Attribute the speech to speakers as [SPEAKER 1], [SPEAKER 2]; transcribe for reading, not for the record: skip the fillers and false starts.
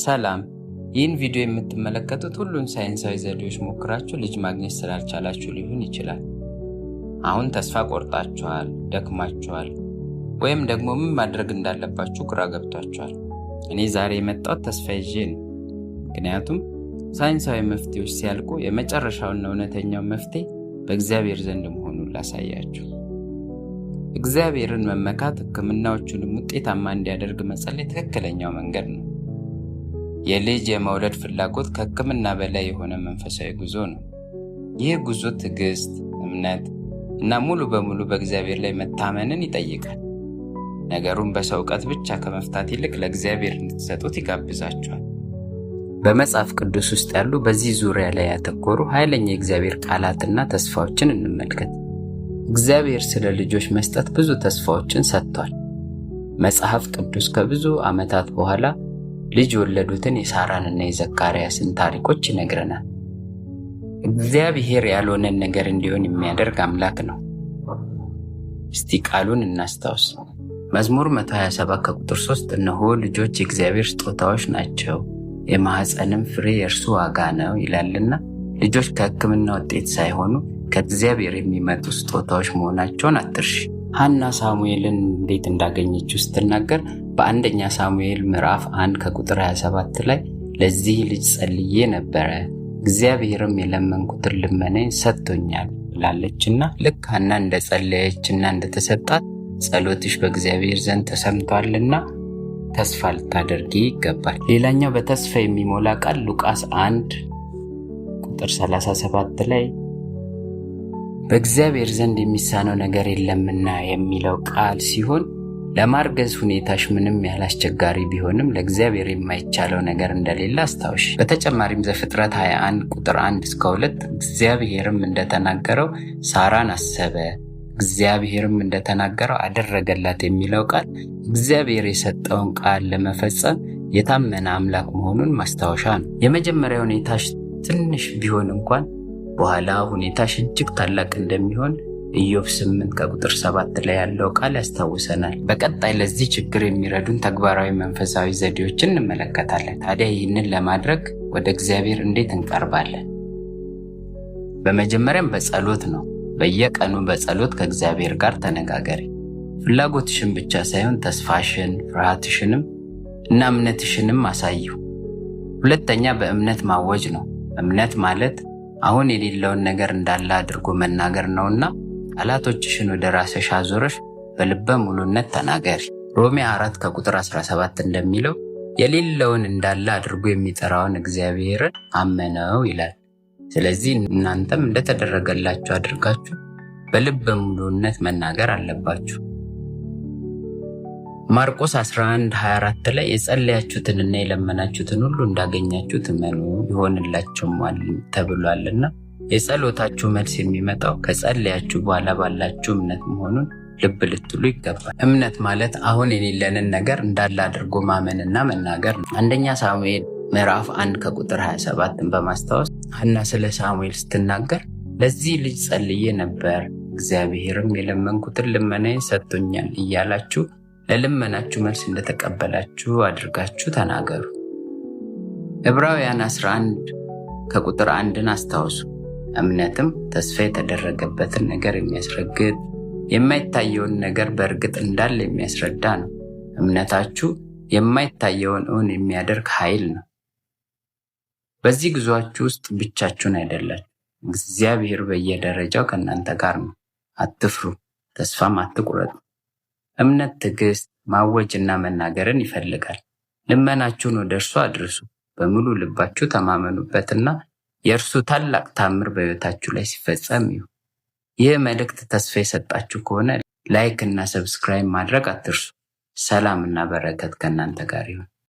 [SPEAKER 1] ሰላም። ይህን ቪዲዮ የምትመለከቱት ሁሉን ሳይንሳዊ ዘዴዎች ሞክራችሁ ልጅ ማግኘት ስላልቻላችሁ ሊሆን ይችላል። አሁን ተስፋ ቆርጣችኋል፣ ደክማችኋል፣ ወይም ደግሞ ምን ማድረግ እንዳለባችሁ ግራ ገብቷችኋል። እኔ ዛሬ የመጣሁት ተስፋ ይዤ ነው። ምክንያቱም ሳይንሳዊ መፍትሄዎች ሲያልቁ የመጨረሻውና እውነተኛው መፍትሄ በእግዚአብሔር ዘንድ መሆኑን ላሳያችሁ። እግዚአብሔርን መመካት ሕክምናዎቹንም ውጤታማ እንዲያደርግ መጸለይ ትክክለኛው መንገድ ነው። የልጅ የመውለድ ፍላጎት ከሕክምና በላይ የሆነ መንፈሳዊ ጉዞ ነው። ይህ ጉዞ ትዕግስት፣ እምነት እና ሙሉ በሙሉ በእግዚአብሔር ላይ መታመንን ይጠይቃል። ነገሩን በሰው ዕውቀት ብቻ ከመፍታት ይልቅ ለእግዚአብሔር እንድትሰጡት ይጋብዛችኋል። በመጽሐፍ ቅዱስ ውስጥ ያሉ በዚህ ዙሪያ ላይ ያተኮሩ ኃይለኛ የእግዚአብሔር ቃላትና ተስፋዎችን እንመልከት። እግዚአብሔር ስለ ልጆች መስጠት ብዙ ተስፋዎችን ሰጥቷል። መጽሐፍ ቅዱስ ከብዙ ዓመታት በኋላ ልጅ የወለዱትን የሳራንና የዘካርያስን ታሪኮች ይነግረናል። እግዚአብሔር ያልሆነን ነገር እንዲሆን የሚያደርግ አምላክ ነው። እስቲ ቃሉን እናስታውስ። መዝሙር 127 ከቁጥር 3 እነሆ ልጆች የእግዚአብሔር ስጦታዎች ናቸው፣ የማኅፀንም ፍሬ የእርሱ ዋጋ ነው ይላልና ልጆች ከሕክምና ውጤት ሳይሆኑ ከእግዚአብሔር የሚመጡ ስጦታዎች መሆናቸውን አትርሺ። ሐና ሳሙኤልን እንዴት እንዳገኘችው ስትናገር በአንደኛ ሳሙኤል ምዕራፍ 1 ከቁጥር 27 ላይ ለዚህ ልጅ ጸልዬ ነበረ፣ እግዚአብሔርም የለመንኩትን ልመናዬን ሰጥቶኛል ላለችና ልክ ሐና እንደጸለየችና እንደተሰጣት ጸሎትሽ በእግዚአብሔር ዘንድ ተሰምቷልና ተስፋ ልታደርጊ ይገባል። ሌላኛው በተስፋ የሚሞላ ቃል ሉቃስ 1 ቁጥር 37 ላይ በእግዚአብሔር ዘንድ የሚሳነው ነገር የለምና የሚለው ቃል ሲሆን ለማርገዝ ሁኔታሽ ምንም ያህል አስቸጋሪ ቢሆንም ለእግዚአብሔር የማይቻለው ነገር እንደሌለ አስታውሽ። በተጨማሪም ዘፍጥረት 21 ቁጥር 1 እስከ 2 እግዚአብሔርም እንደተናገረው ሳራን አሰበ፣ እግዚአብሔርም እንደተናገረው አደረገላት የሚለው ቃል እግዚአብሔር የሰጠውን ቃል ለመፈጸም የታመነ አምላክ መሆኑን ማስታወሻ ነው። የመጀመሪያ ሁኔታሽ ትንሽ ቢሆን እንኳን በኋላ ሁኔታሽ እጅግ ታላቅ እንደሚሆን ኢዮብ 8 ከቁጥር 7 ላይ ያለው ቃል ያስታውሰናል። በቀጣይ ለዚህ ችግር የሚረዱን ተግባራዊ መንፈሳዊ ዘዴዎችን እንመለከታለን። ታዲያ ይህንን ለማድረግ ወደ እግዚአብሔር እንዴት እንቀርባለን? በመጀመሪያም በጸሎት ነው። በየቀኑ በጸሎት ከእግዚአብሔር ጋር ተነጋገሪ። ፍላጎትሽን ብቻ ሳይሆን ተስፋሽን፣ ፍርሃትሽንም እና እምነትሽንም አሳዩ። ሁለተኛ በእምነት ማወጅ ነው። እምነት ማለት አሁን የሌለውን ነገር እንዳለ አድርጎ መናገር ነውና ቃላቶችሽን ወደ ራስሽ አዞረሽ በልበ ሙሉነት ተናገሪ። ሮሜ 4 ከቁጥር 17 እንደሚለው የሌለውን እንዳለ አድርጎ የሚጠራውን እግዚአብሔርን አመነው ይላል። ስለዚህ እናንተም እንደተደረገላችሁ አድርጋችሁ በልበ ሙሉነት መናገር አለባችሁ። ማርቆስ 11:24 ላይ የጸለያችሁትንና የለመናችሁትን ሁሉ እንዳገኛችሁ እመኑ ይሆንላችኋል ተብሏልና የጸሎታችሁ መልስ የሚመጣው ከጸለያችሁ በኋላ ባላችሁ እምነት መሆኑን ልብ ልትሉ ይገባል። እምነት ማለት አሁን የሌለንን ነገር እንዳለ አድርጎ ማመንና መናገር ነው። አንደኛ ሳሙኤል ምዕራፍ 1 ከቁጥር 27ን በማስታወስ ሐና ስለ ሳሙኤል ስትናገር ለዚህ ልጅ ጸልዬ ነበር፣ እግዚአብሔርም የለመንኩትን ልመናዬን ሰጥቶኛል እያላችሁ ለልመናችሁ መልስ እንደተቀበላችሁ አድርጋችሁ ተናገሩ። ዕብራውያን 11 ከቁጥር 1ን አስታውሱ። እምነትም ተስፋ የተደረገበትን ነገር የሚያስረግጥ የማይታየውን ነገር በእርግጥ እንዳለ የሚያስረዳ ነው። እምነታችሁ የማይታየውን እውን የሚያደርግ ኃይል ነው። በዚህ ጉዟችሁ ውስጥ ብቻችሁን አይደላችሁ። እግዚአብሔር በየደረጃው ከእናንተ ጋር ነው። አትፍሩ፣ ተስፋም አትቁረጡ። እምነት ትዕግስት፣ ማወጅና መናገርን ይፈልጋል። ልመናችሁን ወደ እርሱ አድርሱ፣ በሙሉ ልባችሁ ተማመኑበትና የእርሱ ታላቅ ታምር በሕይወታችሁ ላይ ሲፈጸም ይሁ። ይህ መልእክት ተስፋ የሰጣችሁ ከሆነ ላይክ እና ሰብስክራይብ ማድረግ አትርሱ። ሰላም እና በረከት ከእናንተ ጋር ይሁን።